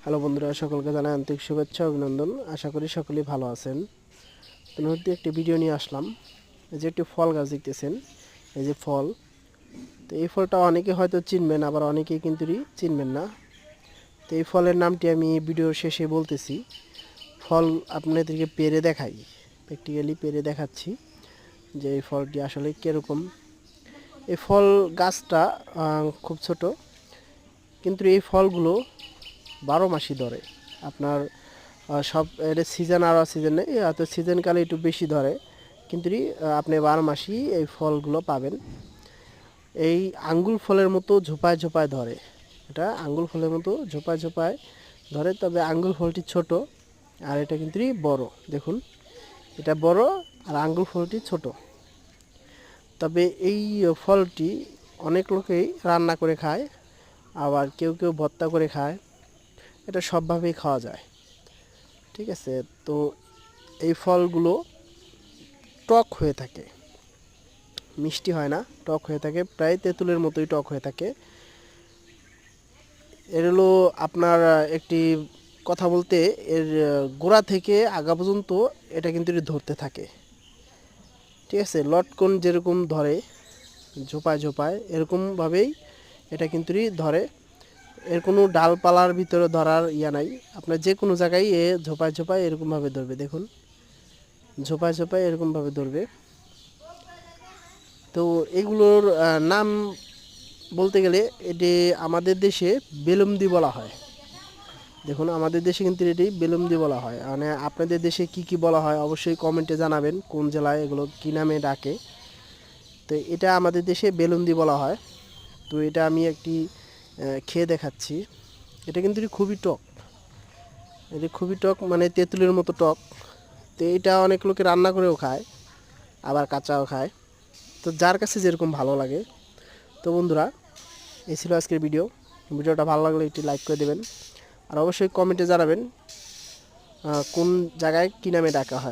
Hello বন্ধুরা, সকলকে জানাই আন্তরিক শুভেচ্ছা অভিনন্দন। আশা করি সকলেই ভালো আছেন। তো নতুন একটি ভিডিও নিয়ে আসলাম। এই যে একটি ফল গাছ দেখতেছেন, এই যে ফল। তো এই ফলটা অনেকে হয়তো চিনবেন, আবার অনেকেই কিন্তু চিনবেন না। তো এই ফলের নামটি আমি ভিডিওর শেষে বলতেছি। ফল আপনাদেরকে পেরে দেখাই, প্র্যাকটিক্যালি পেরে দেখাচ্ছি যে এই ফলটি আসলে কীরকম। এই ফল গাছটা খুব ছোট, কিন্তু এই ফলগুলো 12 মাসই ধরে। আপনার সব এর সিজন আর সিজন নেই, হয়তো সিজনকালে একটু বেশি ধরে, কিন্তু আপনি 12 মাসই এই ফলগুলো পাবেন। এই আঙ্গুল ফলের মতো ঝোপায় ঝোপায় ধরে, এটা আঙ্গুল ফলের মতো ঝোপায় ঝোপায় ধরে, তবে আঙ্গুল ফলটি ছোট আর এটা কিন্তু বড়। দেখুন, এটা বড় আর আঙ্গুল ফলটি ছোট। তবে এই ফলটি অনেক লোকেই রান্না করে খায়, আবার কেউ কেউ ভর্তা করে খায়। এটা সবভাবেই খাওয়া যায়, ঠিক আছে। তো এই ফলগুলো টক হয়ে থাকে, মিষ্টি হয় না, টক হয়ে থাকে, প্রায় তেঁতুলের মতোই টক হয়ে থাকে। এর হলো আপনার একটি কথা বলতে, এর গোড়া থেকে আগা পর্যন্ত এটা কিন্তু ধরতে থাকে, ঠিক আছে। লটকন যেরকম ধরে ঝোপায় ঝোপায়, এরকমভাবেই এটা কিন্তু ধরে। এর কোনো ডালপালার ভিতরে ধরার ইয়া নাই, আপনার যে কোনো জায়গায় এ ঝোপায় ঝোপায় এরকমভাবে ধরবে। দেখুন, ঝোপায় ঝোপায় এরকমভাবে ধরবে। তো এগুলোর নাম বলতে গেলে এটি আমাদের দেশে বেলুমদি বলা হয়। দেখুন, আমাদের দেশে কিন্তু এটি বেলুমদি বলা হয়। মানে আপনাদের দেশে কি কি বলা হয় অবশ্যই কমেন্টে জানাবেন, কোন জেলায় এগুলো কী নামে ডাকে। তো এটা আমাদের দেশে বেলুমদি বলা হয়। তো এটা আমি একটি খেয়ে দেখাচ্ছি। এটা কিন্তু খুবই টক, এটা খুবই টক, মানে তেঁতুলের মতো টক। তো এটা অনেক লোকে রান্না করেও খায়, আবার কাঁচাও খায়। তো যার কাছে যেরকম ভালো লাগে। তো বন্ধুরা, এই ছিল আজকের ভিডিওটা ভালো লাগলে একটি লাইক করে দেবেন, আর অবশ্যই কমেন্টে জানাবেন কোন জায়গায় কী নামে ডাকা হয়।